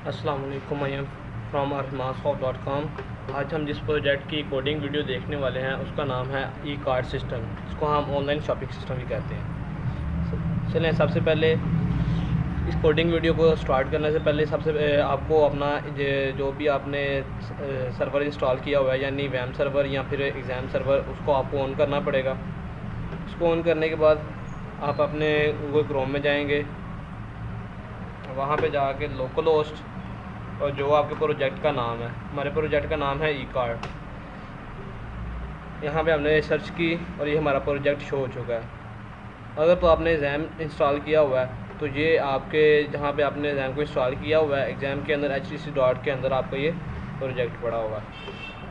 अस्सलाम वालेकुम, I am from arhmanshof.com। आज हम जिस प्रोजेक्ट की कोडिंग वीडियो देखने वाले हैं उसका नाम है ई कार्ड सिस्टम। इसको हम ऑनलाइन शॉपिंग सिस्टम भी कहते हैं। चलें, सबसे पहले इस कोडिंग वीडियो को स्टार्ट करने से पहले आपको अपना जो भी आपने सर्वर इंस्टॉल किया हुआ है, यानी वैम सर्वर या फिर एग्ज़ाम सर्वर, उसको आपको ऑन करना पड़ेगा। उसको ऑन करने के बाद आप अपने गूगल क्रोम में जाएंगे, वहाँ पे जाके लोकल होस्ट और जो आपके प्रोजेक्ट का नाम है, हमारे प्रोजेक्ट का नाम है ई कार्ड, यहाँ पे हमने सर्च की और ये हमारा प्रोजेक्ट शो हो चुका है। अगर तो आपने एग्ज़ाम इंस्टॉल किया हुआ है तो ये आपके जहाँ पे आपने एग्ज़ाम को इंस्टॉल किया हुआ है, एग्ज़ाम के अंदर HTC डॉट के अंदर आपका ये प्रोजेक्ट पड़ा हुआ है।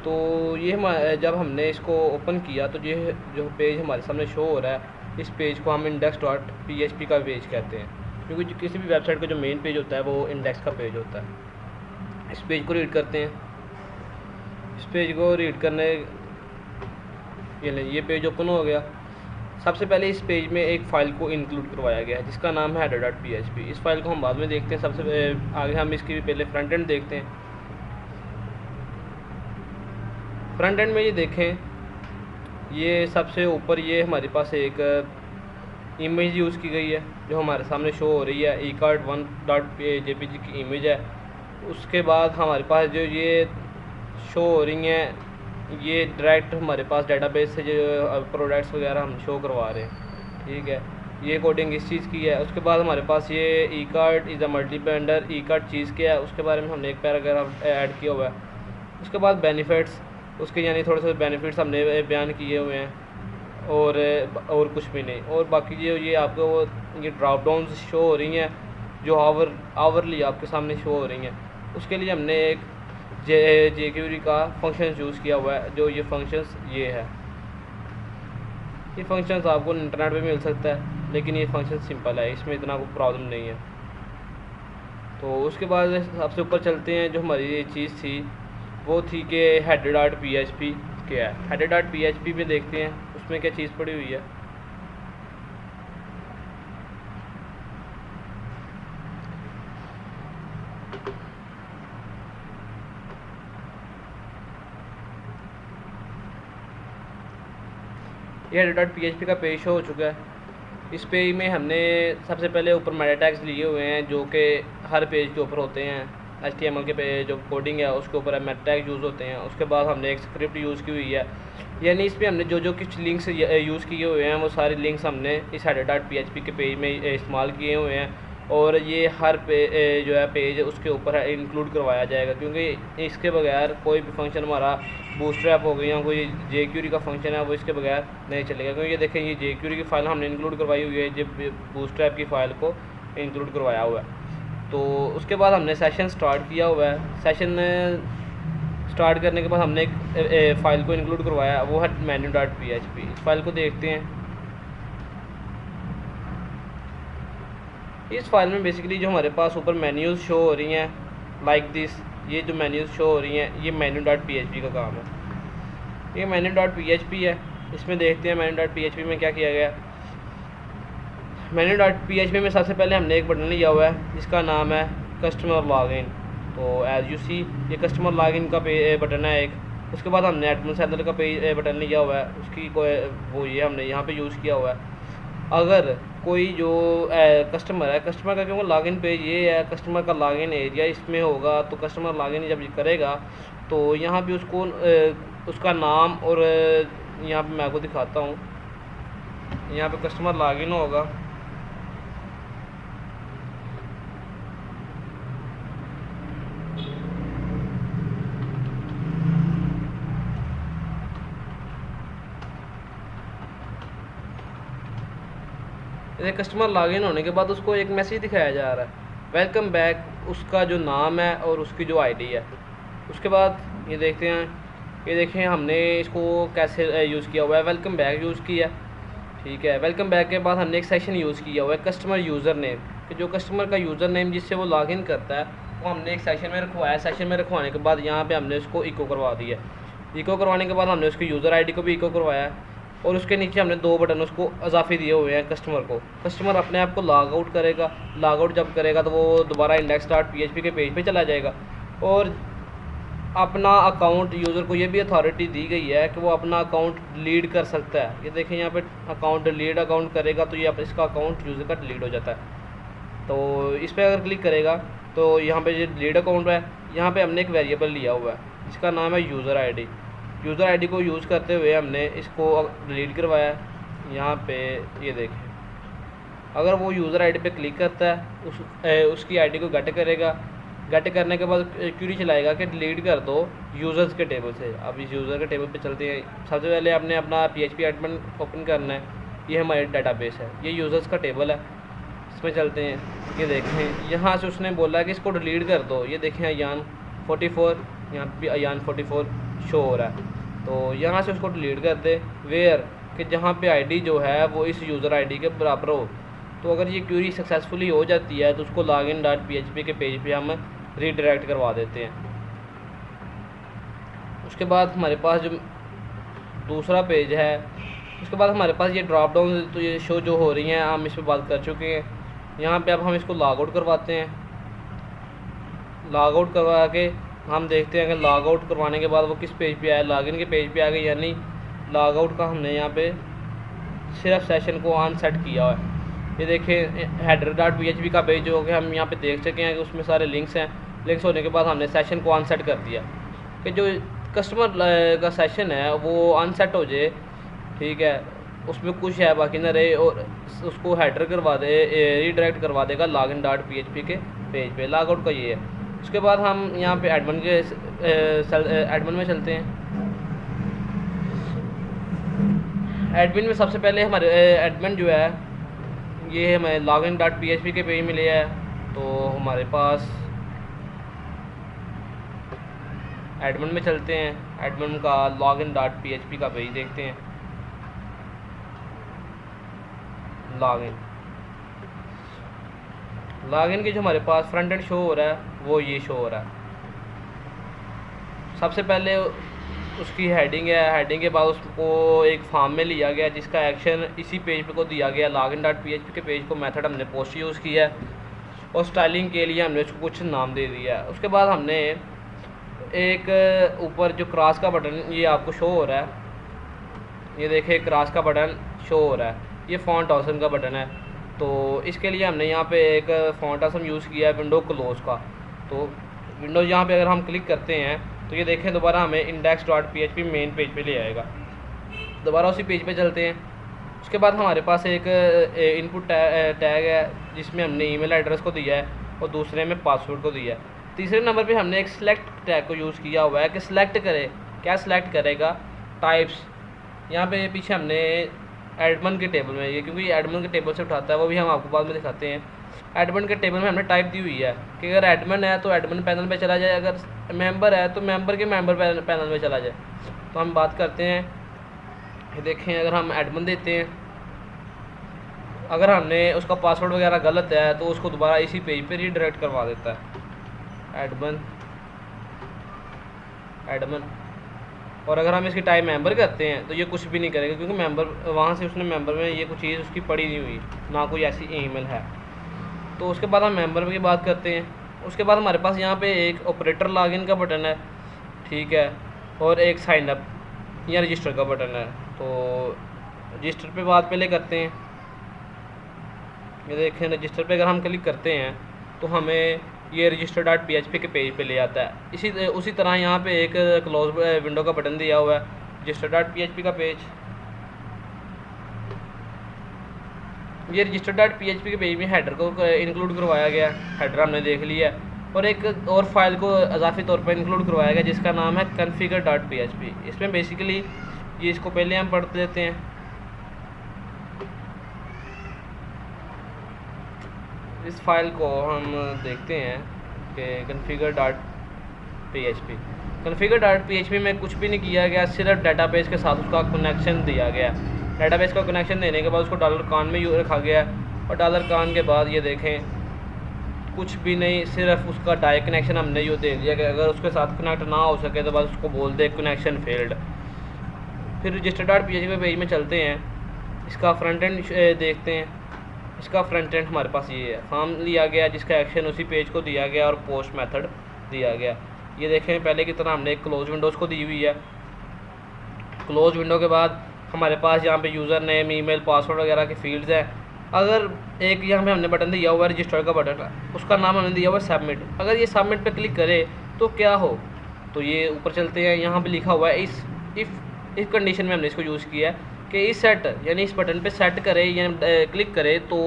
तो ये जब हमने इसको ओपन किया तो ये जो पेज हमारे सामने शो हो रहा है, इस पेज को हम index.php का पेज कहते हैं, क्योंकि किसी भी वेबसाइट का जो मेन पेज होता है वो इंडेक्स का पेज होता है। इस पेज को रीड करते हैं। इस पेज को रीड करने ये पेज ओपन हो गया। सबसे पहले इस पेज में एक फ़ाइल को इंक्लूड करवाया गया है जिसका नाम है header.php। इस फाइल को हम बाद में देखते हैं। सबसे आगे हम इसकी भी पहले फ्रंट एंड देखते हैं। फ्रंट एंड में ये देखें, ये सबसे ऊपर ये हमारे पास एक इमेज यूज़ की गई है जो हमारे सामने शो हो रही है। ई कार्ड 1.jpg की इमेज है। उसके बाद हमारे पास जो ये शो हो रही हैं, ये डायरेक्ट हमारे पास डेटाबेस से जो प्रोडक्ट्स वगैरह हम शो करवा रहे हैं। ठीक है, ये कोडिंग इस चीज़ की है। उसके बाद हमारे पास ये e card is a multi vendor e card चीज़ क्या है, उसके बारे में हमने एक पैराग्राफ ऐड किया हुआ है। उसके बाद बेनिफिट्स, उसके यानी थोड़े से बेनिफिट्स हमने बयान किए हुए हैं, और कुछ भी नहीं। और बाकी ये आपको ये ड्रॉप डाउन शो हो रही हैं जो आवरली आपके सामने शो हो रही हैं। उसके लिए हमने एक jQuery का फंक्शन यूज़ किया हुआ है। जो ये फंक्शंस ये है, ये फंक्शंस आपको इंटरनेट पे मिल सकता है, लेकिन ये फंक्शन सिंपल है, इसमें इतना कोई प्रॉब्लम नहीं है। तो उसके बाद सबसे ऊपर चलते हैं। जो हमारी ये चीज़ थी वो थी कि header.php क्या है। header.php में देखते हैं उसमें क्या चीज़ पड़ी हुई है। ये header.php का पेज शो हो चुका है। इस पेज में हमने सबसे पहले ऊपर मेटा टैग्स लिए हुए हैं जो कि हर पेज के ऊपर होते हैं। HTML के पेज जो कोडिंग है उसके ऊपर मेटा टैग यूज़ होते हैं। उसके बाद हमने एक स्क्रिप्ट यूज़ की हुई है, यानी इसमें हमने जो कुछ लिंक्स यूज़ किए हुए हैं वो सारे लिंक्स हमने इस header.php के पेज में इस्तेमाल किए हुए हैं। और ये हर जो है पेज उसके ऊपर इंक्लूड करवाया जाएगा, क्योंकि इसके बगैर कोई भी फंक्शन हमारा बूटस्ट्रैप हो गई या कोई jQuery का फंक्शन है वो इसके बगैर नहीं चलेगा। क्योंकि ये देखें, ये jQuery की फ़ाइल हमने इंक्लूड करवाई हुई है, जो बूटस्ट्रैप की फ़ाइल को इंक्लूड करवाया हुआ है। तो उसके बाद हमने सेशन स्टार्ट किया हुआ है। सेशन स्टार्ट करने के बाद हमने एक फ़ाइल को इंक्लूड करवाया, वो है menu.php। इस फाइल को देखते हैं। इस फाइल में बेसिकली जो हमारे पास ऊपर मेन्यूज़ शो हो रही हैं लाइक दिस, ये जो मेन्यूज़ शो हो रही हैं ये menu.php का काम है। ये menu.php है। इसमें देखते हैं menu.php में क्या किया गया। menu.php में सबसे पहले हमने एक बटन लिया हुआ है जिसका नाम है कस्टमर लॉगिन। तो एज यू सी ये कस्टमर लॉगिन का बटन है एक। उसके बाद हमने एडमिन सेलर का बटन लिया हुआ है, उसकी वो ये हमने यहाँ पे यूज़ किया हुआ है। अगर कोई जो कस्टमर है, कस्टमर का क्योंकि लॉगिन पेज ये है, कस्टमर का लॉगिन एरिया इसमें होगा, तो कस्टमर लॉगिन जब ये करेगा तो यहाँ पे उसको उसका नाम और यहाँ पे मैं आपको दिखाता हूँ, यहाँ पे कस्टमर लॉगिन होगा। जैसे कस्टमर लॉगिन होने के बाद उसको एक मैसेज दिखाया जा रहा है वेलकम बैक, उसका जो नाम है और उसकी जो आईडी है। उसके बाद ये देखते हैं, ये देखें हमने इसको कैसे यूज़ किया हुआ है। वेलकम बैक यूज़ किया, ठीक है। वेलकम बैक के बाद हमने एक सेक्शन यूज़ किया हुआ है कस्टमर यूज़र नेम, कि जो कस्टमर का यूज़र नेम जिससे वो लॉगिन करता है वो हमने एक सेक्शन में रखवाया। सेक्शन में रखवाने के बाद यहाँ पे हमने उसको इको करवा दिया। इको करवाने के बाद हमने उसकी यूज़र आईडी को भी इको करवाया। और उसके नीचे हमने 2 बटन उसको इजाफी दिए हुए हैं कस्टमर को। कस्टमर अपने आप को लॉग आउट करेगा, लॉग आउट जब करेगा तो वो दोबारा index.php के पेज पे चला जाएगा और अपना अकाउंट, यूज़र को ये भी अथॉरिटी दी गई है कि वो अपना अकाउंट डिलीट कर सकता है। ये देखें यहाँ पे अकाउंट डिलीट अकाउंट करेगा तो ये इसका अकाउंट यूज़र का डिलीट हो जाता है। तो इस पर अगर क्लिक करेगा तो यहाँ पे ये डिलीट अकाउंट है। यहाँ पे हमने एक वेरिएबल लिया हुआ है जिसका नाम है यूज़र आईडी। यूज़र आईडी को यूज़ करते हुए हमने इसको डिलीट करवाया है। यहाँ पे ये देखें, अगर वो यूज़र आईडी पे क्लिक करता है उसकी आईडी को गेट करेगा। गेट करने के बाद क्वेरी चलाएगा कि डिलीट कर दो यूज़र्स के टेबल से। अब इस यूज़र के टेबल पे चलते हैं। सबसे पहले आपने अपना PHP एडमिन ओपन करना है। ये हमारे डाटाबेस है, ये यूज़र्स का टेबल है, इसमें चलते हैं। ये देखें यहाँ से उसने बोला कि इसको डिलीट कर दो। ये देखें अयान 44, यहाँ पे अयान 44 शो हो रहा है। तो यहाँ से उसको डिलीट कर दे वेयर कि जहाँ पे आईडी जो है वो इस यूज़र आईडी के बराबर हो। तो अगर ये क्वेरी सक्सेसफुली हो जाती है तो उसको login.php के पेज पे हम रीडायरेक्ट करवा देते हैं। उसके बाद हमारे पास जो दूसरा पेज है, उसके बाद हमारे पास ये ड्रॉप डाउन तो ये शो जो हो रही हैं हम इस पर बात कर चुके हैं। यहाँ पे अब हम इसको लॉग आउट करवाते हैं। लॉग आउट करवा के हम देखते हैं कि लॉग आउट करवाने के बाद वो किस पेज पे आया, लॉगिन के पेज पे आ गई। यानी लॉग आउट का हमने यहाँ पे सिर्फ सेशन को अनसेट किया हुआ है। ये देखें header.php का पेज जो कि हम यहाँ पे देख सकें हैं कि उसमें सारे लिंक्स हैं। लिंक्स होने के बाद हमने सेशन को अनसेट कर दिया कि जो कस्टमर का सेशन है वो अनसेट हो जाए, ठीक है, उसमें कुछ है बाकी ना रहे, और उसको हेडर करवा दे, रीडायरेक्ट करवा देगा login.php के पेज पे। लॉग आउट का ये है। उसके बाद हम यहाँ पे एडमिन के एडमिन में चलते हैं। एडमिन में सबसे पहले हमारे एडमिन जो है ये हमें login.php के पेज मिले है। तो हमारे पास एडमिन में चलते हैं, एडमिन का login.php का पेज देखते हैं। लॉगिन के जो हमारे पास फ्रंट एंड शो हो रहा है वो ये शो हो रहा है। सबसे पहले उसकी हेडिंग है, हेडिंग के बाद उसको एक फॉर्म में लिया गया जिसका एक्शन इसी पेज पे को दिया गया। login.php के पेज को मेथड हमने पोस्ट यूज़ किया है और स्टाइलिंग के लिए हमने उसको कुछ नाम दे दिया है। उसके बाद हमने एक ऊपर जो क्रॉस का बटन ये आपको शो हो रहा है, ये देखिए क्रॉस का बटन शो हो रहा है, ये फॉन्ट ऑसम का बटन है। तो इसके लिए हमने यहाँ पे एक फॉन्ट ऑसम यूज़ किया है विंडो क्लोज का। तो विंडो यहाँ पे अगर हम क्लिक करते हैं तो ये देखें दोबारा हमें index.php मेन पेज पे ले आएगा। दोबारा उसी पेज पे चलते हैं। उसके बाद हमारे पास एक इनपुट टैग है जिसमें हमने ईमेल एड्रेस को दिया है और दूसरे में पासवर्ड को दिया है। तीसरे नंबर पे हमने एक सिलेक्ट टैग को यूज़ किया हुआ है कि सिलेक्ट करे, क्या सिलेक्ट करेगा, टाइप्स। यहाँ पे पीछे हमने एडमिन के टेबल में, ये क्योंकि एडमिन के टेबल से उठाता है वो भी हम आपको बाद में दिखाते हैं। एडमिन के टेबल में हमने टाइप दी हुई है कि अगर एडमिन है तो एडमिन पैनल पे चला जाए, अगर मेंबर है तो मेंबर के मेंबर पैनल में चला जाए। तो हम बात करते हैं, ये देखें अगर हम एडमिन देते हैं, अगर हमने उसका पासवर्ड वगैरह गलत है तो उसको दोबारा इसी पेज पे रीडायरेक्ट करवा देता है। एडमिन एडमिन और अगर हम इसकी टाइप मेंबर करते हैं तो ये कुछ भी नहीं करेगा क्योंकि मेंबर वहाँ से उसने मेंबर में ये कुछ चीज़ उसकी पड़ी नहीं हुई, ना कोई ऐसी ईमेल है। तो उसके बाद हम मेंबर की बात करते हैं। उसके बाद हमारे पास यहाँ पे एक ऑपरेटर लॉगिन का बटन है, ठीक है, और एक साइन अप या रजिस्टर का बटन है। तो रजिस्टर पे बात पहले करते हैं। ये देखें रजिस्टर पे अगर हम क्लिक करते हैं तो हमें ये register.php के पेज पे ले आता है। उसी तरह यहाँ पे एक क्लोज विंडो का बटन दिया हुआ है, register.php का पेज। ये register.php के पेज में हेडर को इंक्लूड करवाया गया, हेडर हमने देख लिया, और एक और फाइल को इजाफी तौर पर इंक्लूड करवाया गया जिसका नाम है configure.php। इसमें बेसिकली ये इसको पहले हम पढ़ लेते हैं। इस फाइल को हम देखते हैं कि configure.php में कुछ भी नहीं किया गया, सिर्फ डाटाबेस के साथ उसका कनेक्शन दिया गया। डाटाबेस का कनेक्शन देने के बाद उसको $कान में रखा गया और $कान के बाद ये देखें कुछ भी नहीं, सिर्फ उसका डायरेक्ट कनेक्शन हमने यूँ दे दिया कि अगर उसके साथ कनेक्ट ना हो सके तो बस उसको बोल दे कनेक्शन फेल्ड। फिर रजिस्टर डॉट PHP पेज में चलते हैं, इसका फ्रंट एंड देखते हैं। इसका फ्रंट एंड हमारे पास ये है, फॉर्म लिया गया जिसका एक्शन उसी पेज को दिया गया और पोस्ट मेथड दिया गया। ये देखें पहले की तरह हमने एक क्लोज विंडोज़ को दी हुई है। क्लोज विंडो के बाद हमारे पास यहाँ पे यूज़र नेम, ईमेल, पासवर्ड वगैरह के फील्ड्स हैं। अगर एक यहाँ पे हमने बटन दिया हुआ है रजिस्टर का बटन, उसका नाम हमने दिया हुआ है सबमिट। अगर ये सबमिट पे क्लिक करे तो क्या हो, तो ये ऊपर चलते हैं, यहाँ पे लिखा हुआ है इफ़ कंडीशन में हमने इसको यूज़ किया है कि इस सेट यानी इस बटन पे सेट करे या क्लिक करे तो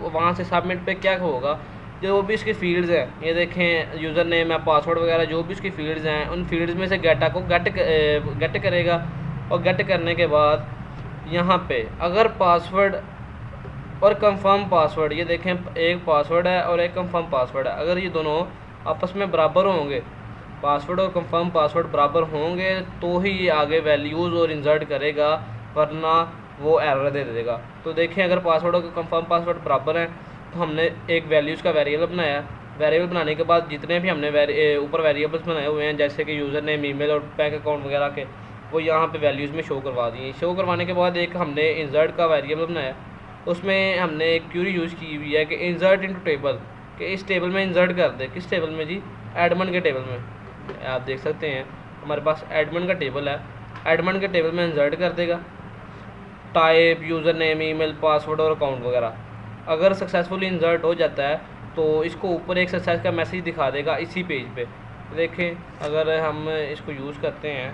वहाँ से सबमिट पे क्या होगा, जो भी इसकी फील्ड्स हैं, ये देखें यूज़र नेम है, पासवर्ड वगैरह जो भी उसकी फील्ड्स हैं, उन फील्ड्स में से गेटा को गेट करेगा। और गेट करने के बाद यहाँ पे अगर पासवर्ड और कंफर्म पासवर्ड, ये देखें एक पासवर्ड है और एक कंफर्म पासवर्ड है, अगर ये दोनों आपस में बराबर होंगे, पासवर्ड और कंफर्म पासवर्ड बराबर होंगे तो ही ये आगे वैल्यूज़ और इंसर्ट करेगा, वरना वो एरर दे देगा। तो देखें अगर पासवर्ड और कंफर्म पासवर्ड बराबर हैं तो हमने एक वैल्यूज़ का वेरिएबल बनाया। वेरिएबल बनाने के बाद जितने भी हमने ऊपर वेरिएबल्स बनाए हुए हैं जैसे कि यूज़र नेम, ईमेल और बैंक अकाउंट वगैरह के, वो यहाँ पे वैल्यूज़ में शो करवा दिए। शो करवाने के बाद एक हमने इंसर्ट का वेरिएबल बनाया, उसमें हमने एक क्यूरी यूज़ की हुई है कि इंसर्ट इनटू टेबल, कि इस टेबल में इंसर्ट कर दे। किस टेबल में जी? एडमिन के टेबल में। आप देख सकते हैं हमारे पास एडमिन का टेबल है, एडमिन के टेबल में इंसर्ट कर देगा type, user name, email, password और अकाउंट वगैरह। अगर सक्सेसफुली इंसर्ट हो जाता है तो इसको ऊपर एक सक्सेस का मैसेज दिखा देगा इसी पेज पे। देखें अगर हम इसको यूज़ करते हैं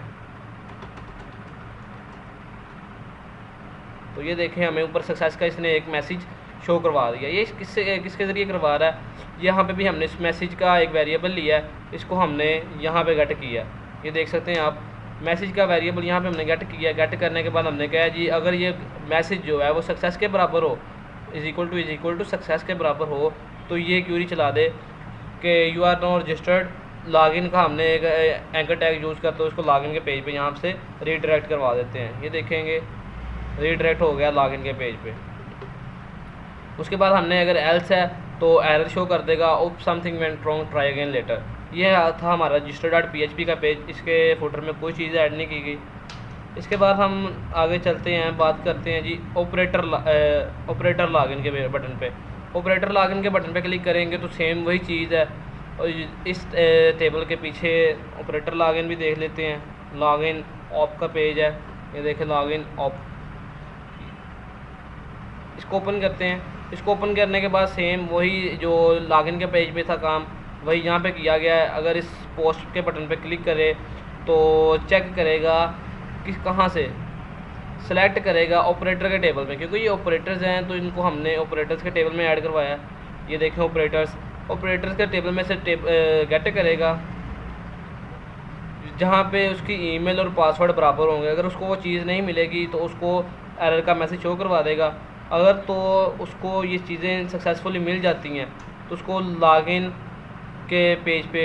तो ये देखें हमें ऊपर सक्सेस का इसने एक मैसेज शो करवा दिया। ये किसके ज़रिए करवा रहा है? यहाँ पे भी हमने इस मैसेज का एक वेरिएबल लिया है, इसको हमने यहाँ पे गेट किया। ये देख सकते हैं आप, मैसेज का वेरिएबल यहाँ पे हमने गेट किया। गेट करने के बाद हमने कहा जी अगर ये मैसेज जो है वो सक्सेस के बराबर हो, इज़ इक्वल टू सक्सेस के बराबर हो, तो ये क्यूरी चला दे कि you are not registered. Login का हमने एक एंकर टैग यूज़ करते हैं, उसको लॉगिन के पेज पे यहाँ से रीडायरेक्ट करवा देते हैं। ये देखेंगे रीडायरेक्ट हो गया लॉगिन के पेज पे। उसके बाद हमने अगर एल्स है तो एरर शो कर देगा, oops something went wrong try again later. ये था हमारा रजिस्टर डॉट PHP का पेज, इसके फुटर में कोई चीज़ ऐड नहीं की गई। इसके बाद हम आगे चलते हैं, बात करते हैं जी ऑपरेटर लॉगिन के बटन पे। ऑपरेटर लॉगिन के बटन पे क्लिक करेंगे तो सेम वही चीज़ है, और इस टेबल के पीछे ऑपरेटर लॉगिन भी देख लेते हैं। लॉगिन ऑप का पेज है, ये देखें लॉगिन ऑप, इसको ओपन करते हैं। इसको ओपन करने के बाद सेम वही जो लॉगिन के पेज पे था काम, वही यहाँ पे किया गया है। अगर इस पोस्ट के बटन पे क्लिक करे तो चेक करेगा कि कहाँ से, सेलेक्ट करेगा ऑपरेटर के टेबल में, क्योंकि ये ऑपरेटर्स हैं तो इनको हमने ऑपरेटर्स के टेबल में ऐड करवाया। ये देखें ऑपरेटर्स के टेबल में से गेट करेगा जहाँ पे उसकी ईमेल और पासवर्ड बराबर होंगे। अगर उसको वो चीज़ नहीं मिलेगी तो उसको एरर का मैसेज शो करवा देगा। अगर तो उसको ये चीज़ें सक्सेसफुली मिल जाती हैं तो उसको लॉगिन के पेज पे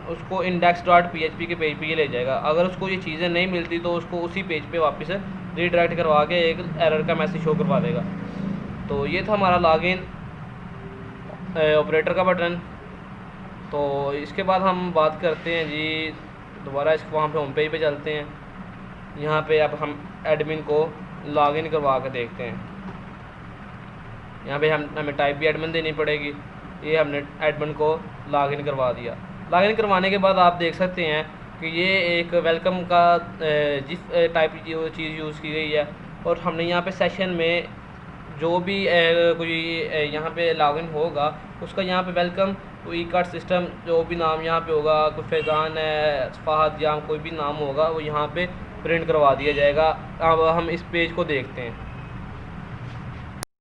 उसको index.php के पेज पे ये ले जाएगा। अगर उसको ये चीज़ें नहीं मिलती तो उसको उसी पेज पे वापस रीडायरेक्ट करवा के एक एरर का मैसेज शो करवा देगा। तो ये था हमारा लॉगिन ऑपरेटर का बटन। तो इसके बाद हम बात करते हैं जी दोबारा इसको वहाँ पे होम पेज पे चलते हैं। यहाँ पे अब हम एडमिन को लॉगिन करवा कर देखते हैं। यहाँ पे हमें टाइप भी एडमिन देनी पड़ेगी। ये हमने एडमिन को लॉगिन करवा दिया। लॉगिन करवाने के बाद आप देख सकते हैं कि ये एक वेलकम का जिस टाइप की चीज़ यूज़ की गई है, और हमने यहाँ पे सेशन में जो भी कोई यहाँ पे लॉगिन होगा उसका यहाँ पे वेलकम कोई कार्ड सिस्टम जो भी नाम यहाँ पे होगा, कोई फैज़ान है, फहद या कोई भी नाम होगा वो यहाँ पे प्रिंट करवा दिया जाएगा। अब हम इस पेज को देखते हैं।